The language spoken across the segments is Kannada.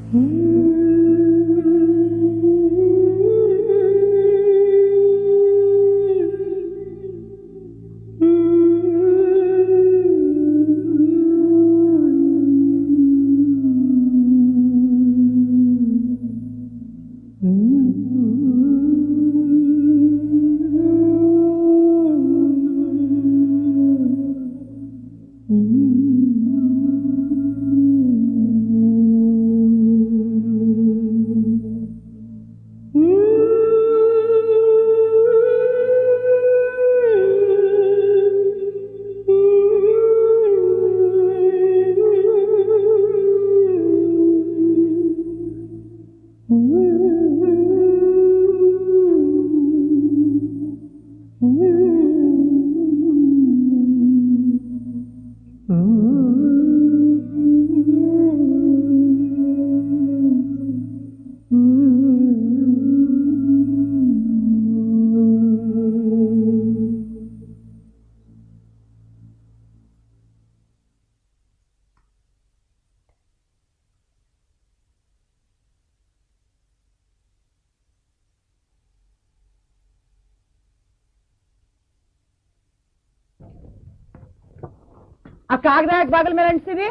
ಆ ಕಾಗದ ಯಾಕೆ ಬಾಗಿಲ ಮೇಲೆ ಅಂಟಿಸಿದಿ?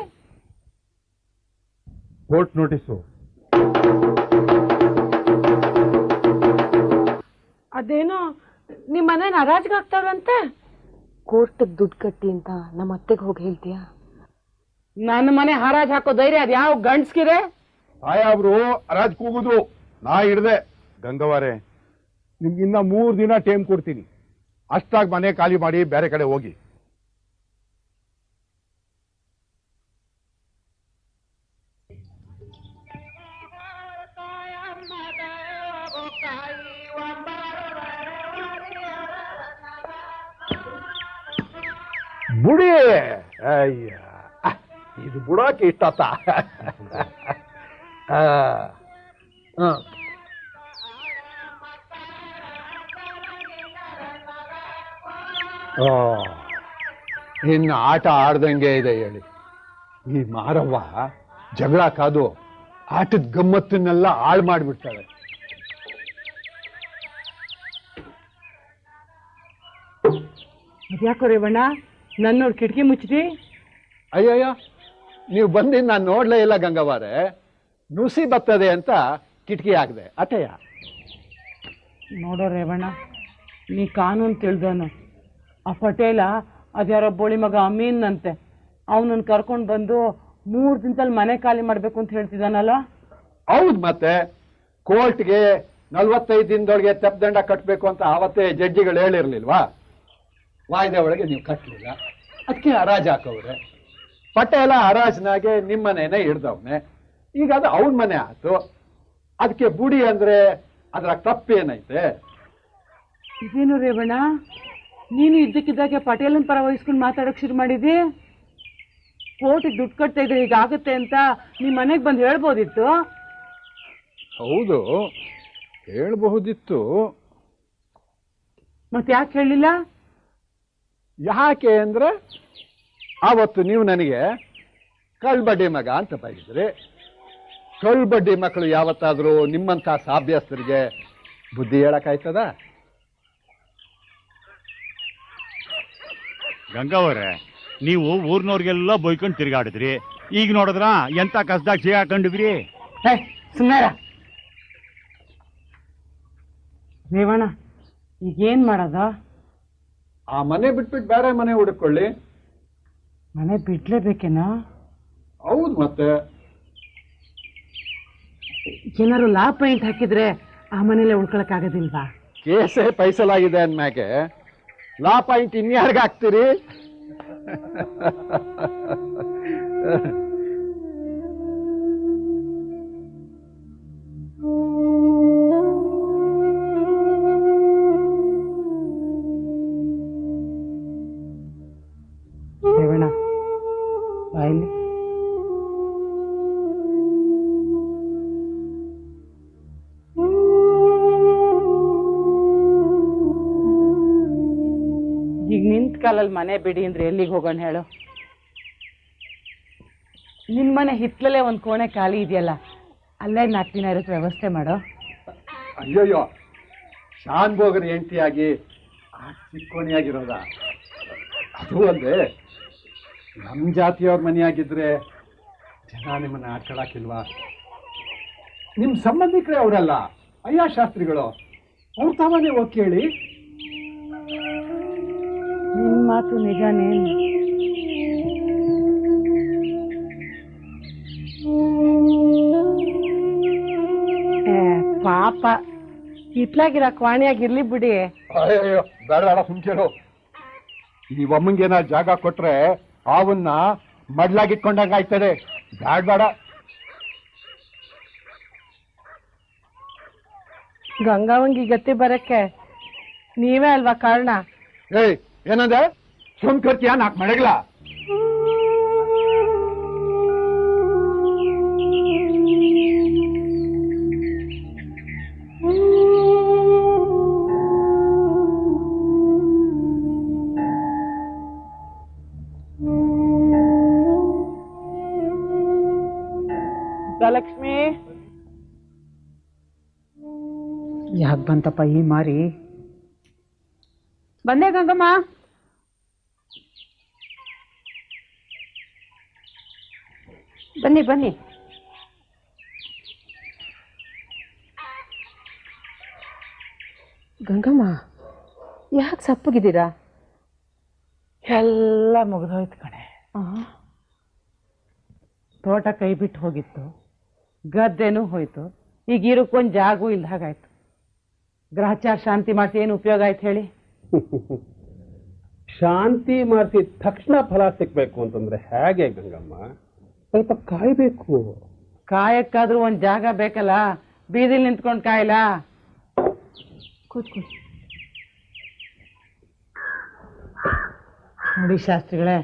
Court notice. ಅದೇನೋ ನಿಮ್ಮ ಮನೇನ ಹರಾಜಿಗೆ ಹಾಕ್ತಾವ್ರಂತೆ. ಕೋರ್ಟ್ ದುಡ್ಡು ಕಟ್ಟಿ ಅಂತ ನಮ್ಮ ಅತ್ತೆಗೆ ಹೋಗಿ ಹೇಳ್ತೀಯಾ? ನನ್ನ ಮನೆ ಹರಾಜ್ ಹಾಕೋ ಧೈರ್ಯ ಅದ್ ಯಾವ ಗಂಡ್ಸ್ಕಿದೆ? ಆಯಾಬ್ರು ಹರಾಜ್ ಕೂಗುದು ನಾ ಹಿಡ್ದೆ. ಗಂಗವಾರೆ, ನಿಮ್ಗಿನ್ನ 3 ದಿನ ಟೈಮ್ ಕೊಡ್ತೀನಿ. ಅಷ್ಟಾಗಿ ಮನೆ ಖಾಲಿ ಮಾಡಿ ಬೇರೆ ಕಡೆ ಹೋಗಿ. ಬುಡಿ ಅಯ್ಯ, ಇದು ಬುಡಕ್ಕೆ ಇಷ್ಟತ್ತ. ಇನ್ನು ಆಟ ಆಡ್ದಂಗೆ ಇದೆ ಹೇಳಿ. ಈ ಮಾರವ್ವ ಜಗಳ ಕಾದು ಆಟದ ಗಮ್ಮತ್ತನ್ನೆಲ್ಲ ಹಾಳು ಮಾಡಿಬಿಡ್ತಾಳೆ. ಅದ್ಯಾಕೋ ರೇವಣ್ಣ ನನ್ನೋಡ್ ಕಿಟಕಿ ಮುಚ್ಚಿದಿ? ಅಯ್ಯಯ್ಯ, ನೀವು ಬಂದಿದ್ದು ನಾನು ನೋಡ್ಲೇ ಇಲ್ಲ ಗಂಗವಾರೆ. ನುಸಿ ಬರ್ತದೆ ಅಂತ ಕಿಟಕಿ ಹಾಕಿದೆ ಅಟೆಯ. ನೋಡೋ ರೇವಣ್ಣ, ನೀ ಕಾನೂನು ತಿಳಿದವನು. ಆ ಪಟೇಲ ಅದ್ಯಾರೋ ಬೋಳಿ ಮಗ ಅಮೀನ್ನಂತೆ, ಅವನನ್ನು ಕರ್ಕೊಂಡು ಬಂದು 3 ದಿನದಲ್ಲಿ ಮನೆ ಖಾಲಿ ಮಾಡ್ಬೇಕು ಅಂತ ಹೇಳ್ತಿದ್ದಾನಲ್ಲ? ಹೌದು, ಮತ್ತೆ ಕೋರ್ಟ್ಗೆ 45 ದಿನದೊಳಗೆ ತೆಪ್ಪದಂಡ ಕಟ್ಟಬೇಕು ಅಂತ ಆವತ್ತೇ ಜಡ್ಜಿಗಳು ಹೇಳಿರ್ಲಿಲ್ವಾ? ವಾಯ್ದೆ ಒಳಗೆ ನೀವು ಕಟ್ಟಲಿಲ್ಲ, ಅದಕ್ಕೆ ಹರಾಜು ಹಾಕವ್ರೆ. ಪಟೇಲ ಹರಾಜ್ನಾಗೆ ನಿಮ್ಮನೇನೆ ಹಿಡ್ದವ್ನೆ. ಈಗ ಅದು ಅವನ ಮನೆ ಆಯ್ತು, ಅದಕ್ಕೆ ಬುಡಿ ಅಂದ್ರೆ ಅದ್ರ ತಪ್ಪೇನೈತೆ? ಇದೇನು ರೇವಣ್ಣ, ನೀನು ಇದ್ದಕ್ಕಿದ್ದಾಗೆ ಪಟೇಲನ್ ಪರ ವಹಿಸ್ಕೊಂಡು ಮಾತಾಡೋಕೆ ಶುರು ಮಾಡಿದಿ? ಕೋರ್ಟಿಗೆ ದುಡ್ಡು ಕಟ್ತಾ ಇದ್ರೆ ಹೀಗಾಗುತ್ತೆ ಅಂತ ನಿಮ್ಮ ಮನೆಗೆ ಬಂದು ಹೇಳ್ಬೋದಿತ್ತು. ಹೌದು, ಹೇಳ್ಬಹುದಿತ್ತು. ಮತ್ತೆ ಯಾಕೆ ಹೇಳಿಲ್ಲ? ಯಾಕೆ ಅಂದ್ರೆ ಆವತ್ತು ನೀವು ನನಗೆ ಕಳ್ಬಡ್ಡಿ ಮಗ ಅಂತ ಬೈದ್ರಿ. ಕಳ್ಬಡ್ಡಿ ಮಕ್ಕಳು ಯಾವತ್ತಾದ್ರೂ ನಿಮ್ಮಂಥ ಸಾಭ್ಯಸ್ಥರಿಗೆ ಬುದ್ಧಿ ಹೇಳಕ್ಕಾಯ್ತದ? ಗಂಗಾವರೇ, ನೀವು ಊರ್ನವ್ರಿಗೆಲ್ಲ ಬೈಕೊಂಡು ತಿರುಗಾಡಿದ್ರಿ. ಈಗ ನೋಡಿದ್ರ ಎಂತ ಕಸದಾಗ ಸಿಗಾಕೊಂಡಿದ್ರಿ. ಸುಮ್ಮನೆ ರೇವಣ್ಣ, ಈಗೇನ್ ಮಾಡೋದ? ಆ ಮನೆ ಬಿಟ್ಬಿಟ್ಟು ಬೇರೆ ಮನೆ ಹುಡುಕೊಳ್ಳಿ. ಮನೆ ಬಿಡ್ಲೇಬೇಕೇನಾ? ಹೌದು, ಮತ್ತೆ ಏನಾರು ಲಾ ಪಾಯಿಂಟ್ ಹಾಕಿದ್ರೆ ಆ ಮನೇಲೆ ಉಳ್ಕೊಳಕ್ ಆಗೋದಿಲ್ವಾ? ಕೇಸೇ ಫೈಸಲಾಗಿದೆ ಅಂದ್ಮ್ಯಾಗೆ ಲಾ ಪಾಯಿಂಟ್ ಇನ್ಯಾರ್ಗ ಹಾಕ್ತೀರಿ? ರೇವಣ್ಣ ಬಾಯಲ್ಲಿ ಈಗ ನಿಂತ ಕಾಲಲ್ಲಿ ಮನೆ ಬಿಡಿ ಅಂದ್ರೆ ಎಲ್ಲಿಗೆ ಹೋಗೋಣ ಹೇಳು? ನಿನ್ ಮನೆ ಹಿತ್ಲಲ್ಲೇ ಒಂದು ಕೋಣೆ ಖಾಲಿ ಇದೆಯಲ್ಲ, ಅಲ್ಲೇ 4 ದಿನ ಇರೋಕ್ಕೆ ವ್ಯವಸ್ಥೆ ಮಾಡೋ. ಅಯ್ಯೋಯ್ಯೋ, ಶಾನ್ಭೋಗರ ಹೆಂಡತಿಯಾಗಿ ಚಿಕ್ಕೋಣಿಯಾಗಿರೋದ? ಅದು ಅಲ್ಲದೆ ನಮ್ಮ ಜಾತಿಯವ್ರ ಮನೆಯಾಗಿದ್ರೆ ಜನ ನಿಮ್ಮನ್ನ ಆಡ್ಕೊಳಕ್ಕಿಲ್ವಾ? ನಿಮ್ಮ ಸಂಬಂಧಿಕರೇ ಅವರಲ್ಲ, ಅಯ್ಯ ಶಾಸ್ತ್ರಿಗಳು, ಅವ್ರ ತಾವೇ ಹೋಗಿ ಕೇಳಿ. ನಿನ್ನ ಮಾತು ನಿಜಾನೇ. ಪಾಪ ಇತ್ಲಾಗಿರೋ ಕ್ವಾಣಿಯಾಗಿರ್ಲಿ ಬಿಡಿ. ಅಯ್ಯೋ ಬೇಡ, ಸುಮ್ಕೇಳು. ಈ ಒಮ್ಮಂಗೇನ ಜಾಗ ಕೊಟ್ರೆ ಅವನ್ನ ಮಡ್ಲಾಗಿಟ್ಕೊಂಡಂಗ ಆಯ್ತದೆ. ಬೇಡ. ಗಂಗಾವಂಗಿ ಗತಿ ಬರಕ್ಕೆ ನೀವೇ ಅಲ್ವಾ ಕಾರಣ? ಏಯ್, ಏನಂದೆ? ಸುಮ್ ಕರ್ತೀಯ 4 ಮಳೆಗ್ಲ? ಲಕ್ಷ್ಮಿ, ಯಾಕೆ ಬಂತಪ್ಪ ಈ ಮಾರಿ? ಬಂದೆ ಗಂಗಮ್ಮ. ಬನ್ನಿ ಬನ್ನಿ. ಗಂಗಮ್ಮ, ಯಾಕೆ ಸಪ್ಪಗಿದ್ದೀರಾ? ಎಲ್ಲ ಮುಗಿದೋಯ್ತು ಕಣೆ. ತೋಟ ಕೈ ಬಿಟ್ಟು ಹೋಗಿತ್ತು, ಗದ್ದೆನೂ ಹೋಯ್ತು, ಈಗ ಇರಕ್ಕೊಂದು ಜಾಗೂ ಇಲ್ದ ಹಾಗಾಯ್ತು. ಗ್ರಹಚಾರ ಶಾಂತಿ ಮಾಡಿಸಿ ಏನು ಉಪಯೋಗ ಆಯ್ತು ಹೇಳಿ? ಶಾಂತಿ ಮಾಡಿಸಿ ತಕ್ಷಣ ಫಲ ಸಿಕ್ಬೇಕು ಅಂತಂದ್ರೆ ಹೇಗೆ ಗಂಗಮ್ಮ? ಸ್ವಲ್ಪ ಕಾಯ್ಬೇಕು. ಕಾಯಕ್ಕಾದ್ರೂ ಒಂದು ಜಾಗ ಬೇಕಲ್ಲ, ಬೀದಿಲಿ ನಿಂತ್ಕೊಂಡು ಕಾಯಲ್ಲ. ಕೂತ್ಕೊಳ್ಳಿ. ನೋಡಿ ಶಾಸ್ತ್ರಿಗಳೇ,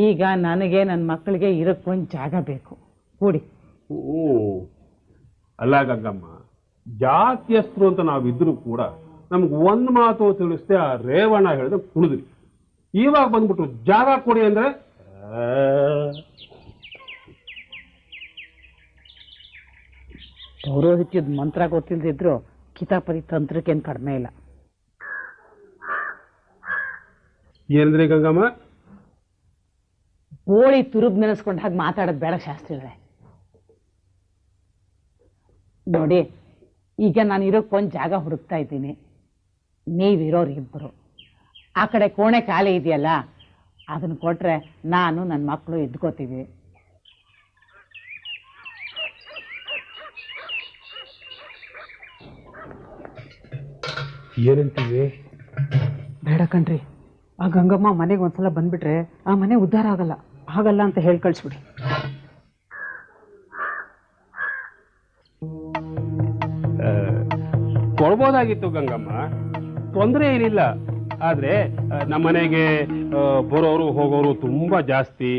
ಈಗ ನನಗೆ ನನ್ನ ಮಕ್ಕಳಿಗೆ ಇರಕ್ಕೊಂದು ಜಾಗ ಬೇಕು. ಕೂಡಿ. ಅಲ್ಲ ಗಂಗಮ್ಮ, ಜಾತಿಯಸ್ಥರು ಅಂತ ನಾವಿದ್ರು ಕೂಡ ನಮ್ಗೆ ಒಂದು ಮಾತು ತಿಳಿಸ್ದೆ ಆ ರೇವಣ್ಣ ಹೇಳಿದ್ರೆ ಕುಳಿದ್ರಿ. ಇವಾಗ ಬಂದ್ಬಿಟ್ಟು ಜಾಗ ಕೊಡಿ ಅಂದ್ರೆ ಪೌರೋಹಿತ್ಯದ ಮಂತ್ರ ಗೊತ್ತಿಲ್ದಿದ್ರು ಕಿತಾಪತಿ ತಂತ್ರಕ್ಕೇನು ಕಡಿಮೆ ಇಲ್ಲ. ಏನಂದ್ರಿ ಗಂಗಮ್ಮ? ಗೋಳಿ ತುರುಬ್ ನೆನೆಸ್ಕೊಂಡು ಹಾಗೆ ಮಾತಾಡೋದು ಬೇಡ ಶಾಸ್ತ್ರಿಗಳೇ. ನೋಡಿ, ಈಗ ನಾನು ಇರೋಕ್ಕೊಂದು ಜಾಗ ಹುಡುಕ್ತಾ ಇದ್ದೀನಿ. ನೀವಿರೋರು ಇಬ್ಬರು. ಆ ಕಡೆ ಕೋಣೆ ಖಾಲಿ ಇದೆಯಲ್ಲ, ಅದನ್ನು ಕೊಟ್ರೆ ನಾನು ನನ್ನ ಮಕ್ಕಳು ಇದ್ಕೋತೀವಿ. ಏನಂತೀವಿ? ಬೇಡ ಕಣ್ರಿ, ಆ ಗಂಗಮ್ಮ ಮನೆಗೆ ಒಂದ್ಸಲ ಬಂದ್ಬಿಟ್ರೆ ಆ ಮನೆ ಉದ್ಧಾರ ಆಗಲ್ಲ ಅಂತ ಹೇಳಿ ಕಳಿಸ್ಬಿಡಿ. ಕೊಡ್ಬೋದಾಗಿತ್ತು ಗಂಗಮ್ಮ, ತೊಂದರೆ ಏನಿಲ್ಲ. ಆದ್ರೆ ನಮ್ಮನೆಗೆ ಬರೋರು ಹೋಗೋರು ತುಂಬಾ ಜಾಸ್ತಿ.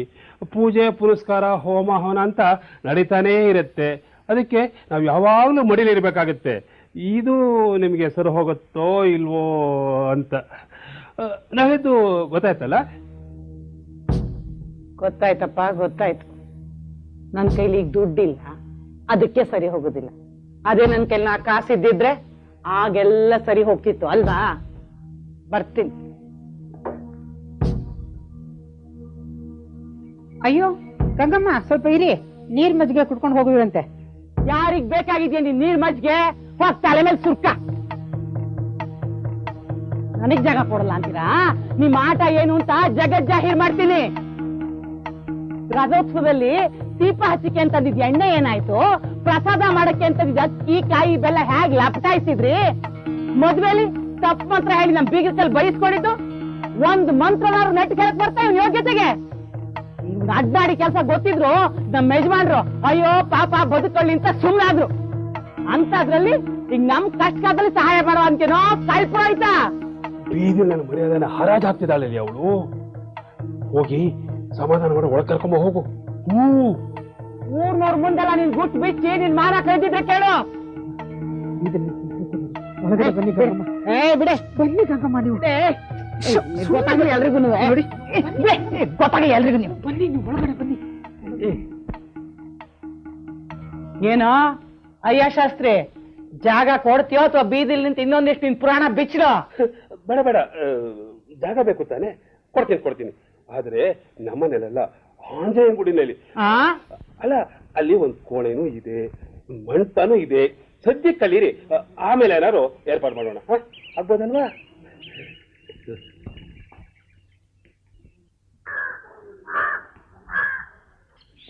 ಪೂಜೆ ಪುರಸ್ಕಾರ ಹೋಮ ಹವನ ಅಂತ ನಡೀತಾನೇ ಇರುತ್ತೆ. ಅದಕ್ಕೆ ನಾವು ಯಾವಾಗಲೂ ಮಡಿಲಿರ್ಬೇಕಾಗತ್ತೆ. ಇದು ನಿಮಗೆ ಸರಿ ಹೋಗುತ್ತೋ ಇಲ್ವೋ ಅಂತ ನಾವಿದ್ದು ಗೊತ್ತಾಯ್ತಲ್ಲ? ಗೊತ್ತಾಯ್ತಪ್ಪ, ಗೊತ್ತಾಯ್ತು. ನನ್ನ ಕೈಲಿ ಈಗ ದುಡ್ಡಿಲ್ಲ, ಅದಕ್ಕೆ ಸರಿ ಹೋಗೋದಿಲ್ಲ. ಅದೇ ನನ್ನ ಕೈಲಿ 4 ಕಾಸಿದ್ದಿದ್ರೆ ಆಗೆಲ್ಲ ಸರಿ ಹೋಗ್ತಿತ್ತು ಅಲ್ವಾ? ಬರ್ತೀನಿ. ಅಯ್ಯೋ ಗಂಗಮ್ಮ, ಸ್ವಲ್ಪ ಇರಿ, ನೀರ್ ಮಜ್ಜಿಗೆ ಕುಟ್ಕೊಂಡು ಹೋಗುವಂತೆ. ಯಾರಿಗ್ ಬೇಕಾಗಿದ್ಯಾ ನೀನ್ ನೀರ್ ಮಜ್ಜಿಗೆ? ಹೋಗ್ ತಲೆ ಮೇಲೆ ಸುರ್ಕ. ನನಗ್ ಜಾಗ ಕೊಡಲ್ಲ ಅಂತೀರಾ? ನಿಮ್ ಆಟ ಏನು ಅಂತ ಜಗಜ್ಜಾಹೀರ್ ಮಾಡ್ತೀನಿ. ರಥೋತ್ಸವದಲ್ಲಿ ದೀಪ ಹಚ್ಚಿಕೆ ಅಂತಂದಿದ್ ಎಣ್ಣೆ ಏನಾಯ್ತು? ಪ್ರಸಾದ ಮಾಡಕ್ಕೆ ಅಂತಂದಿದ್ ಅಕ್ಕಿ ಕಾಯಿ ಬೆಲ್ಲ ಹೇಗ್ ಲಪಟಾಯಿಸಿದ್ರಿ? ಮದ್ವೆಲಿ ತಪ್ಪು ಮಂತ್ರ ಹೇಳಿ ನಮ್ ಬೀಗದಲ್ಲಿ ಬಯಸ್ಕೊಂಡಿದ್ದು ಒಂದ್ ಮಂತ್ರನಾರು ನೆಟ್ ಕೆಳಕ್ ಬರ್ತಾ ಇವ್ನ ಯೋಗ್ಯತೆಗೆ. ಇವ್ನ ಅಡ್ಡಾಡಿ ಕೆಲಸ ಗೊತ್ತಿದ್ರು ನಮ್ ಯಜಮಾನ್ರು ಅಯ್ಯೋ ಪಾಪ ಬದುಕೊಳ್ಳಿ ಅಂತ ಸುಮ್ಮನಾದ್ರು. ಅಂತದ್ರಲ್ಲಿ ಈಗ ನಮ್ ಕಷ್ಟದಲ್ಲಿ ಸಹಾಯ ಮಾಡೋ ಅಂತೇನೋ ಕಲ್ಪುರ ಆಯ್ತಾ? ಬೀದಿ ನನ್ನ ಮರ್ಯಾದೆನ ಹರಾಜ್ ಹಾಕ್ತಿದ್ದಾಳೆ ಅವಳು. ಹೋಗಿ ಸಮಾಧಾನ ಮಾಡಿ ಒಳಗ್ ಕರ್ಕೊಂಬ ಹೋಗು. ಊರ್ನವ್ರ ಮುಂದೆಲ್ಲ ನೀನ್ ಗುಟ್ಟು ಬಿಚ್ಚಿ ನೀನ್ ಮಾರಾಕ್ ಹೇಳಿದ್ರೆ ಕೇಳು. ಬನ್ನಿ ಗಂಗಮ್ಮ. ಬಿಡೆ, ಬನ್ನಿ ಗಂಗಮ್ಮ, ನೀವು ಗೊತ್ತಾಗಿ ಎಲ್ರಿಗೂ ನೋಡಿ, ಗೊತ್ತಾಗಿ ಎಲ್ರಿಗೂ ನೀವು ಬನ್ನಿ, ನೀವು ಒಳಗಡೆ ಬನ್ನಿ. ಏನೋ ಅಯ್ಯ ಶಾಸ್ತ್ರಿ, ಜಾಗ ಕೊಡ್ತೀಯೋ ಅಥವಾ ಬೀದಿಲ್ ನಿಂತ ಇನ್ನೊಂದಿಷ್ಟು ನಿನ್ ಪುರಾಣ ಬಿಚ್ಚೋ? ಬೇಡ ಬೇಡ, ಜಾಗ ಬೇಕು ತಾನೆ, ಕೊಡ್ತೀನಿ. ಆದ್ರೆ ನಮ್ಮನೇಲೆಲ್ಲ ಆಂಜನೇಯ ಗುಡಿನಲ್ಲಿ ಅಲ್ಲ, ಅಲ್ಲಿ ಒಂದು ಕೋಣೆನೂ ಇದೆ, ಮಂಟನೂ ಇದೆ. ಸದ್ಯಕ್ಕೆ ಕಲೀರಿ, ಆಮೇಲೆ ಏನಾರು ಏರ್ಪಾಡು ಮಾಡೋಣ. ಆಗ್ಬೋದಲ್ವಾ?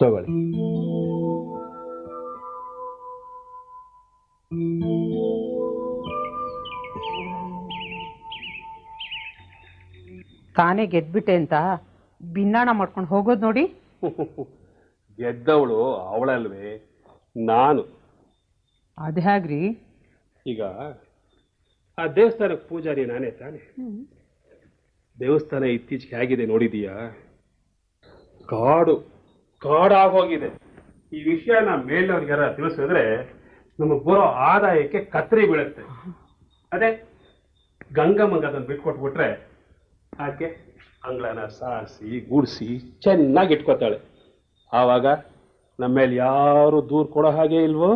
ತಗೊಳ್ಳಿ. ತಾನೇ ಗೆದ್ಬಿಟ್ಟೆ ಅಂತ ಭಿನ್ನಾಣ ಮಾಡ್ಕೊಂಡು ಹೋಗೋದು ನೋಡಿ. ಗೆದ್ದವಳು ಅವಳಲ್ವೇ, ನಾನು. ಅದು ಹೇಗ್ರಿ? ಈಗ ಆ ದೇವಸ್ಥಾನಕ್ಕೆ ಪೂಜಾರಿ ನಾನೇ ತಾನೆ. ದೇವಸ್ಥಾನ ಇತ್ತೀಚೆಗೆ ಹೇಗಿದೆ ನೋಡಿದೀಯಾ? ಕಾಡಾಗೋಗಿದೆ. ಈ ವಿಷಯನ ಮೇಲವ್ರಿಗಾರ ತಿಳಿಸಿದ್ರೆ ನಮಗೆ ಬರೋ ಆದಾಯಕ್ಕೆ ಕತ್ತರಿ ಬೀಳುತ್ತೆ. ಅದೇ ಗಂಗಮ್ಮಂಗ ಅದನ್ನು ಬಿಟ್ಕೊಟ್ಬಿಟ್ರೆ ಆಕೆ ಅಂಗಳನ ಸಾರಿಸಿ ಗುಡಿಸಿ ಚೆನ್ನಾಗಿ ಇಟ್ಕೋತಾಳೆ. ಆವಾಗ ನಮ್ಮ ಮೇಲೆ ಯಾರು ದೂರ ಕೊಡೋ ಹಾಗೆ ಇಲ್ವೋ?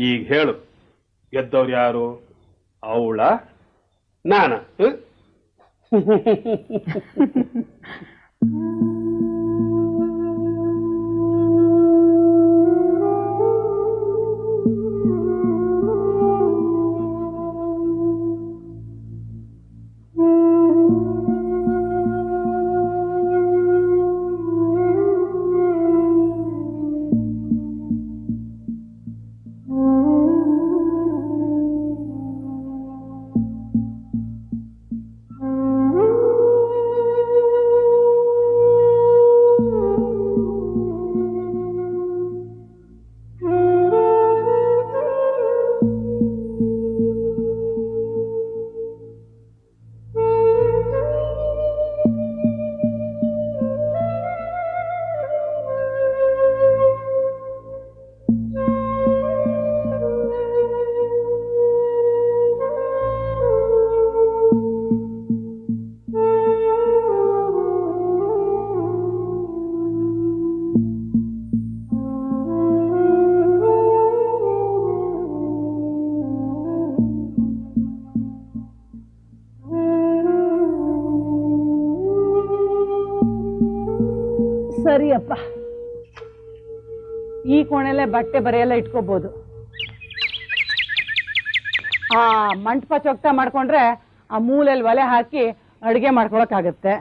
ಈಗ ಹೇಳು, ಗೆದ್ದವ್ರು ಯಾರು? ಅವಳ ನಾನ? ಸರಿಯಪ್ಪ, ಈ ಕೋಣೆಲೆ ಬಟ್ಟೆ ಬರೆಯೆಲ್ಲ ಇಟ್ಕೋಬಹುದು. ಆ ಮಂಟಪ ಚೊಕ್ತ ಮಾಡ್ಕೊಂಡ್ರೆ ಆ ಮೂಲೆಯಲ್ಲಿ ಒಲೆ ಹಾಕಿ ಅಡುಗೆ ಮಾಡ್ಕೊಳಕ್ಕಾಗತ್ತೆ.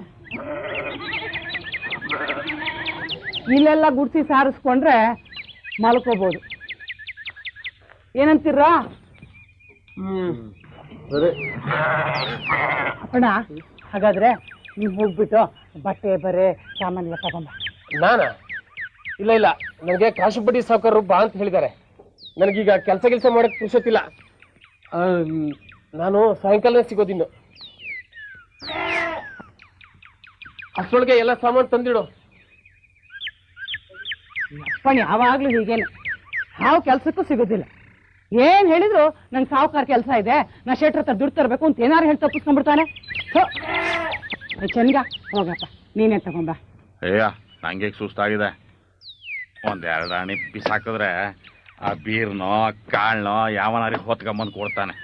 ಇಲ್ಲೆಲ್ಲ ಗುಡ್ಸಿ ಸಾರಿಸ್ಕೊಂಡ್ರೆ ಮಲ್ಕೋಬಹುದು. ಏನಂತೀರಾ? ಅಣ್ಣ, ಹಾಗಾದ್ರೆ ನೀವು ಹೋಗ್ಬಿಟ್ಟು ಬಟ್ಟೆ ಬರೆ ಸಾಮಾನೆಲ್ಲ ತಗೊಂಬ. ನಾನಾ? ಇಲ್ಲ, ನನಗೆ ಕಾಶಿ ಬಡ್ಡಿ ಸಾವುಕಾರರು ಬಾ ಅಂತ ಹೇಳಿದ್ದಾರೆ. ನನಗೀಗ ಕೆಲಸ ಮಾಡಕ್ ಪುರ್ಸೊತ್ತಿಲ್ಲ. ನಾನು ಸಾಯಂಕಾಲ ಸಿಗೋದಿನ್ನು. ಅಷ್ಟರೊಳಗೆ ಎಲ್ಲ ಸಾಮಾನು ತಂದಿಡು. ಅಪ್ಪಣಿ ಯಾವಾಗ್ಲೂ ಹೀಗೇನೆ, ಯಾವ ಕೆಲ್ಸಕ್ಕೂ ಸಿಗೋದಿಲ್ಲ. ಏನ್ ಹೇಳಿದ್ರು ನಂಗೆ ಸಾವುಕಾರ ಕೆಲಸ ಇದೆ, ನಾ ಶೆಟ್ರ ಹತ್ರ ದುಡ್ಡು ತರಬೇಕು ಅಂತ ಏನಾರು ಹೇಳಿ ತಪ್ಪಿಸ್ಕೊಂಡ್ಬಿಡ್ತಾನೆ. ಚಂದ, ಹೋಗಪ್ಪ ನೀನೇ ತಗೊಂಬ. ಅಯ್ಯ, ನಂಗೆ ಸುಸ್ತಾಗಿದೆ. ಒಂದೆರಡು ಅಣಿ ಬಿಸಾಕಿದ್ರೆ ಆ ಬೀರ್ನೋ ಕಾಳ್ನೋ ಯಾವನಾರಿಗೆ ಹೊತ್ಕೊಂಬಂದು ಕೊಡ್ತಾನೆ.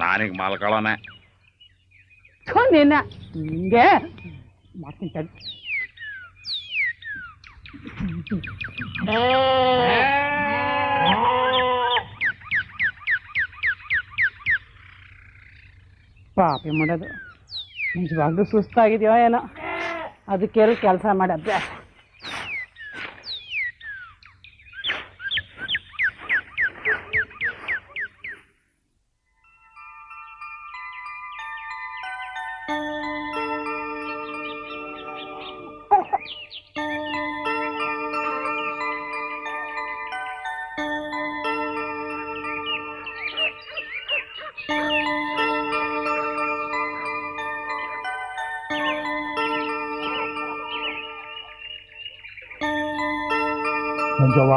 ನಾನೀಗ ಮಾಲ್ಕೊಳ್ಳೋನೆ. ನಿನ್ನ ನಿಂಗೆ ಮಾಡ್ತೀನಿ ತಡಿ. ಪಾಪಿ ಮಾಡೋದು, ನಿಜವಾಗ್ಲೂ ಸುಸ್ತಾಗಿದೆಯೋ ಏನೋ, ಅದಕ್ಕೆ ಕೆಲಸ ಮಾಡಿ ಅಭ್ಯಾಸ. ಮಂಜವ್ವ,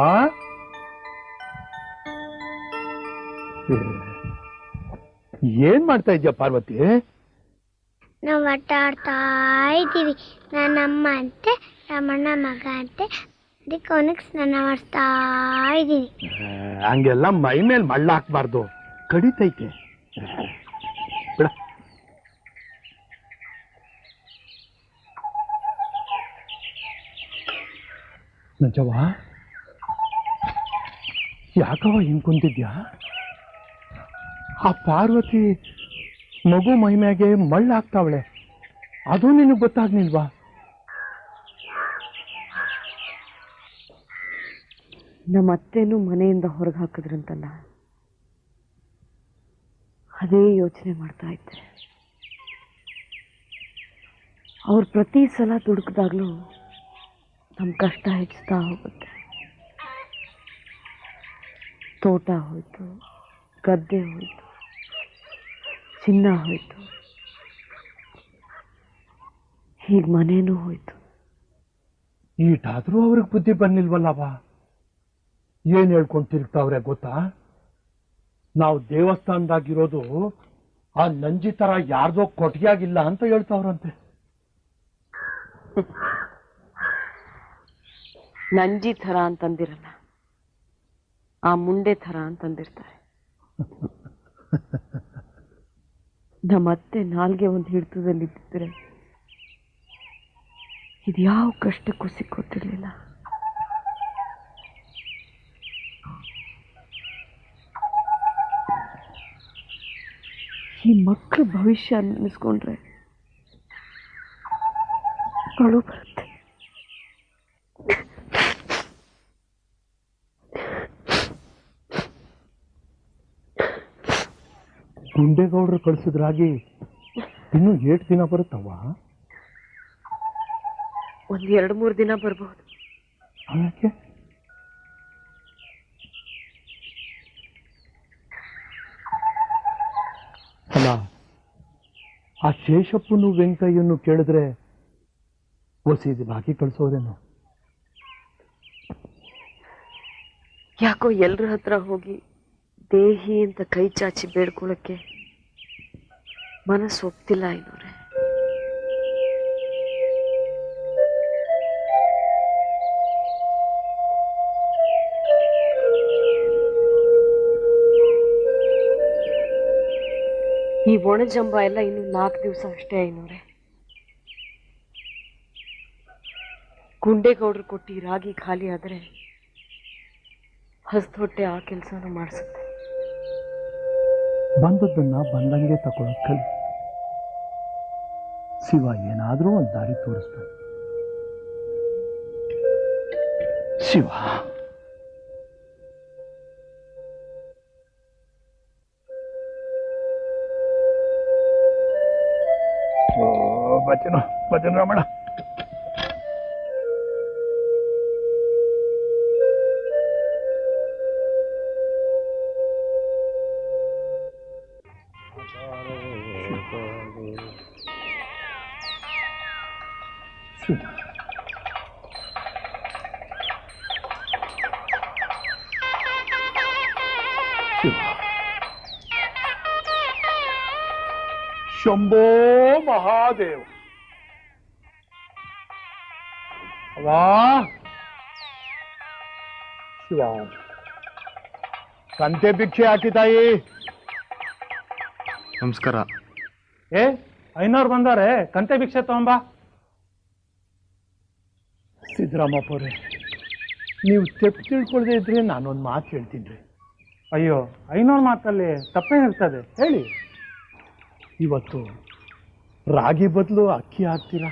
ಏನ್ ಮಾಡ್ತಾ ಇದ್ಯಾ ಪಾರ್ವತಿ? ನಾವು ಆಟ ಆಡ್ತಾ ಇದ್ದೀವಿ. ನನ್ನಮ್ಮ ಅಂತೆ, ರಮಣ್ಣ ಮಗ ಅಂತೆ, ಅದಕ್ಕೆ ಅವನಿಗೆ ಸ್ನಾನ ಮಾಡಿಸ್ತಾ ಇದ್ದೀನಿ. ಹಂಗೆಲ್ಲ ಮೈ ಮೇಲೆ ಮಳ್ಳ ಹಾಕ್ಬಾರ್ದು, ಕಡಿತೈತೆ. ಬಿಡ. ನಂಜವ್ವ, ಯಾಕವ ಹಿಂಗ್ ಕುಂತಿದ್ಯಾ? ಆ ಪಾರ್ವತಿ ಮಗು ಮೈಮ್ಯಾಗೆ ಮಳ್ಳ ಹಾಕ್ತಾವಳೆ, ಅದು ನಿನಗೆ ಗೊತ್ತಾಗ್ನಿಲ್ವಾ? ನಮ್ಮ ಅತ್ತೆನೂ ಮನೆಯಿಂದ ಹೊರಗೆ ಹಾಕಿದ್ರಂತಲ್ಲ, ಅದೇ ಯೋಚನೆ ಮಾಡ್ತಾ ಇದ್ದೆ. ಅವ್ರು ಪ್ರತಿ ಸಲ ದುಡುಕಿದಾಗಲೂ ನಮ್ಮ ಕಷ್ಟ ಹೆಚ್ಚುತ್ತಾ ಹೋಗುತ್ತೆ. ತೋಟ ಹೋಯ್ತು, ಗದ್ದೆ ಹೋಯ್ತು, ಚಿನ್ನ ಹೋಯ್ತು, ಹೀಗೆ ಮನೇನೂ ಹೋಯ್ತು. ಈಟಾದ್ರೂ ಅವ್ರಿಗೆ ಬುದ್ಧಿ ಬರ್ಲಿಲ್ವಲ್ಲವ? ಏನ್ ಹೇಳ್ಕೊಂಡು ತಿರುಗ್ತಾವ್ರೆ ಗೊತ್ತಾ? ನಾವು ದೇವಸ್ಥಾನದಾಗಿರೋದು ಆ ನಂಜಿ ತರ ಯಾರ್ದೋ ಕೊಟ್ಟಿಗೆಯಾಗಿಲ್ಲ ಅಂತ ಹೇಳ್ತಾವ್ರಂತೆ. ನಂಜಿ ಥರ ಅಂತಂದಿರಲ್ಲ, ಆ ಮುಂಡೆ ಥರ ಅಂತಂದಿರ್ತಾರೆ. ನಮ್ಮತ್ತೆ ನಾಲ್ಗೆ ಒಂದು ಹಿಡಿತದಲ್ಲಿದ್ದರೆ ಇದ್ಯಾವ ಕಷ್ಟಕ್ಕೂ ಸಿಕ್ಕೋತಿರ್ಲಿಲ್ಲ. ಈ ಮಕ್ಕಳ ಭವಿಷ್ಯ ಅನ್ನಿಸ್ಕೊಂಡ್ರೆ ಅಳು ಬರುತ್ತೆ. ಗುಂಡೇಗೌಡರು ಕಳಿಸಿದ್ರಾಗಿ ಇನ್ನು 8 ದಿನ ಬರುತ್ತವ? 1-2-3 ದಿನ ಬರ್ಬಹುದು. ಯಾಕೆ? ಅಲ್ಲ, ಆ ಶೇಷಪ್ಪನು ವೆಂಕಯ್ಯನು ಕೇಳಿದ್ರೆ ಒಸಿದು ಬಾಕಿ ಕಳಿಸೋರೇನು? ಯಾಕೋ ಎಲ್ರ ಹತ್ರ ಹೋಗಿ ದೇಹಿ ಅಂತ ಕೈ ಚಾಚಿ ಬೇಡ್ಕೊಳ್ಳೋಕ್ಕೆ ಮನಸ್ಸು ಒಪ್ತಿಲ್ಲ ಐನೋರೆ. ಈ ಒಣಜಂಬ ಎಲ್ಲ ಇನ್ನು 4 ದಿವಸ ಅಷ್ಟೇ ಐನೋರೆ. ಗುಂಡೇಗೌಡರು ಕೊಟ್ಟು ಈ ರಾಗಿ ಖಾಲಿ ಆದರೆ ಹಸ್ದೊಟ್ಟೆ ಆ ಕೆಲಸನೂ ಮಾಡಿಸುತ್ತೆ. ಬಂದದ್ದನ್ನ ಬಂದಂಗೆ ತಗೊಳ್ಳೋದು ಕಲಿ. ಶಿವ ಏನಾದ್ರೂ ಒಂದು ದಾರಿ ತೋರಿಸ್ತಾನೆ. ಶಿವ ಭಜನ ರಮಣ. ಶಂಭೋ ಮಹಾದೇವ. ವಾ ಶಿವ, ಕಂತೆ ಭಿಕ್ಷೆ ಹಾಕಿ ತಾಯಿ. ನಮಸ್ಕಾರ. ಏ, 500 ಬಂದಾರೆ, ಕಂತೆ ಭಿಕ್ಷೆ ತಗೊಂಬ. ಸಿದ್ದರಾಮಪ್ಪವ್ರೆ, ನೀವು ತೆಪ್ಪು ತಿಳ್ಕೊಳ್ದೇ ಇದ್ರೆ ನಾನೊಂದು ಮಾತು ಹೇಳ್ತೀನಿ ರೀ. ಅಯ್ಯೋ, 500 ಮಾತಲ್ಲಿ ತಪ್ಪೇನಿರ್ತದೆ ಹೇಳಿ. ಇವತ್ತು ರಾಗಿ ಬದಲು ಅಕ್ಕಿ ಹಾಕ್ತೀರಾ?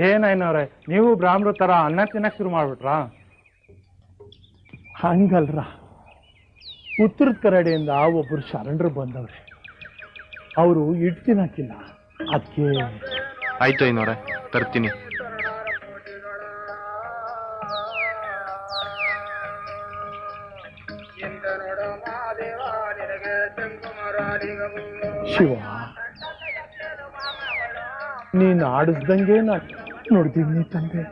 ಏನಾಯ್ನವ್ರೆ, ನೀವು ಬ್ರಾಹ್ಮಣ ಥರ ಅನ್ನ ತಿನ್ನಕ್ಕೆ ಶುರು ಮಾಡ್ಬಿಟ್ರಾ? ಹಂಗಲ್ರ, ಉತ್ತರದ ಕರಡೆಯಿಂದ ಒಬ್ಬರು ಶರಣರು ಬಂದವ್ರೆ. ಅವರು ಇಟ್ಟು ತಿನ್ನಕ್ಕಿಲ್ಲ, ಅದಕ್ಕೆ. ಆಯ್ತು ಐನೋರೆ, ತರ್ತೀನಿ. ಶಿವ, ನೀನ್ ಆಡಿಸ್ದಂಗೆ ನಾನು ನೋಡ್ತೀನಿ ತಂದೆ.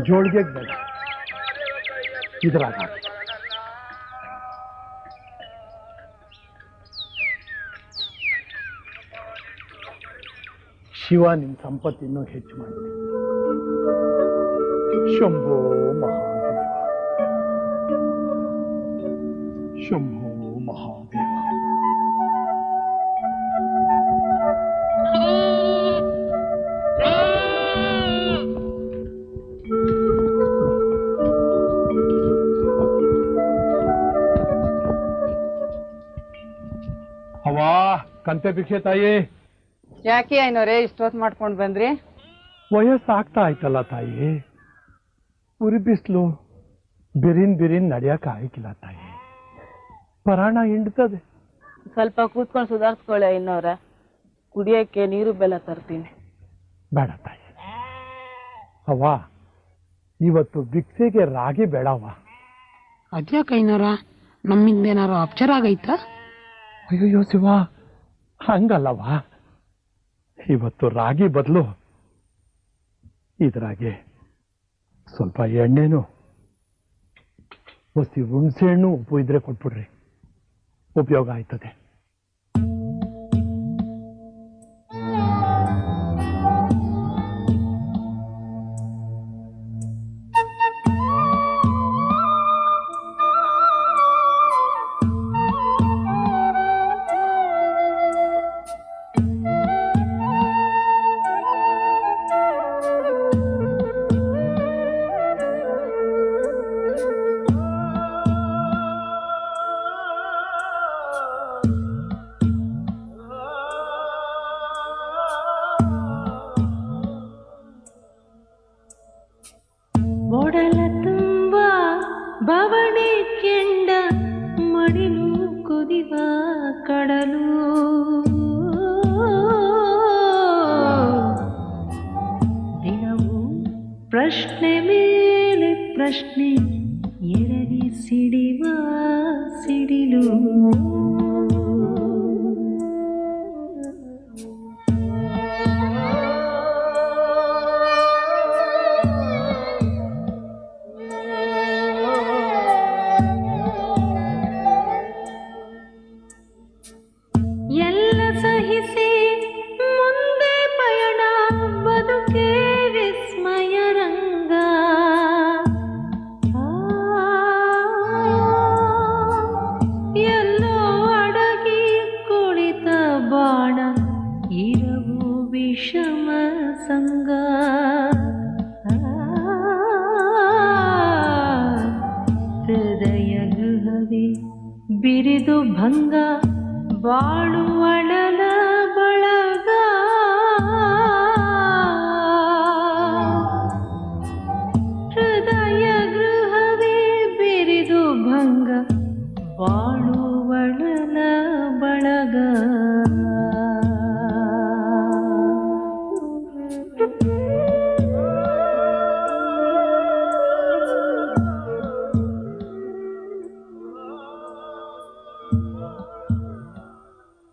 ಜೋಳಿಗೆ ಬೇಡ, ಇದ್ರಾಗ ಶಿವ ನಿಮ್ಮ ಸಂಪತ್ತಿನ್ನೂ ಹೆಚ್ಚು ಮಾಡಲಿ. ಶಂಭೋ ಮಹಾದೇವ, ಶಂಭೋ ಮಹಾದೇವ. ಅವ್ವಾ ಕಂತೆ ಭಿಕ್ಷೆ ತಾಯಿ. ಯಾಕೆ ಐನೋರೇ ಇಷ್ಟೊತ್ತು ಮಾಡ್ಕೊಂಡು ಬಂದ್ರಿ? ವಯಸ್ಸಾಗ್ತಾ ಆಯ್ತಲ್ಲ ತಾಯಿ, ಉರಿ ಬಿಸಿಲು ಬಿರಿನ್ ನಡೆಯಕ್ಕೆ ಆಗಿಲ್ಲ ತಾಯಿ, ಪರಾಣ ಹಿಂಡ್ತದೆ. ಸ್ವಲ್ಪ ಕೂತ್ಕೊಂಡು ಸುಧಾರಿಸ್ಕೊಳ್ಳಿ ಐನೋರ, ಕುಡಿಯೋಕ್ಕೆ ನೀರು ಬೆಲ್ಲ ತರ್ತೀನಿ. ಬೇಡ ತಾಯಿ. ಅವ್ವ ಇವತ್ತು ಭಿಕ್ಷೆಗೆ ರಾಗಿ ಬೇಡವ್ವ. ಅದ್ಯಾಕೆ ಐನೋರ, ನಮ್ಮಿಂದ ಏನಾರು ಅಪಚಾರ ಆಗೈತಾ? ಅಯ್ಯೋ ಶಿವ, ಹಂಗಲ್ಲವ್ವ. ಇವತ್ತು ರಾಗಿ ಬದಲು ಇದ್ರಾಗೆ ಸ್ವಲ್ಪ ಎಣ್ಣೆನು ಹೊಸಿ ಹುಣಸೆ ಹಣ್ಣು ಉಪ್ಪು ಇದ್ರೆ ಕೊಟ್ಬಿಡ್ರಿ, ಉಪಯೋಗ ಆಯ್ತದೆ. ಒಡಲ ತುಂಬ ಬವಣೆ ಕೆಂಡ ಮಡಿಲು ಕುದಿವ ಕಡಲು, ದಿನವೂ ಪ್ರಶ್ನೆ ಮೇಲೆ ಪ್ರಶ್ನೆ ಎರಗಿ ಸಿಡಿವ ಸಿಡಿಲು. ಎಲ್ಲ ಸಹಿಸಿ ಮುಂದೆ ಪಯಣ, ಬದುಕೆ ವಿಸ್ಮಯ ರಂಗ. ಎಲ್ಲೋ ಅಡಗಿ ಕುಳಿತ ಬಾಣ, ಇರವು ವಿಷಮ ಸಂಗ. ಹೃದಯ ಗೃಹವೇ ಬಿರಿದು ಭಂಗ, ಬಾಳುವಳಲ ಬಳಗ. ಹೃದಯ ಗೃಹವೇ ಬಿರಿದು ಭಂಗ, ಬಾಳುವಳಲ ಬಳಗ.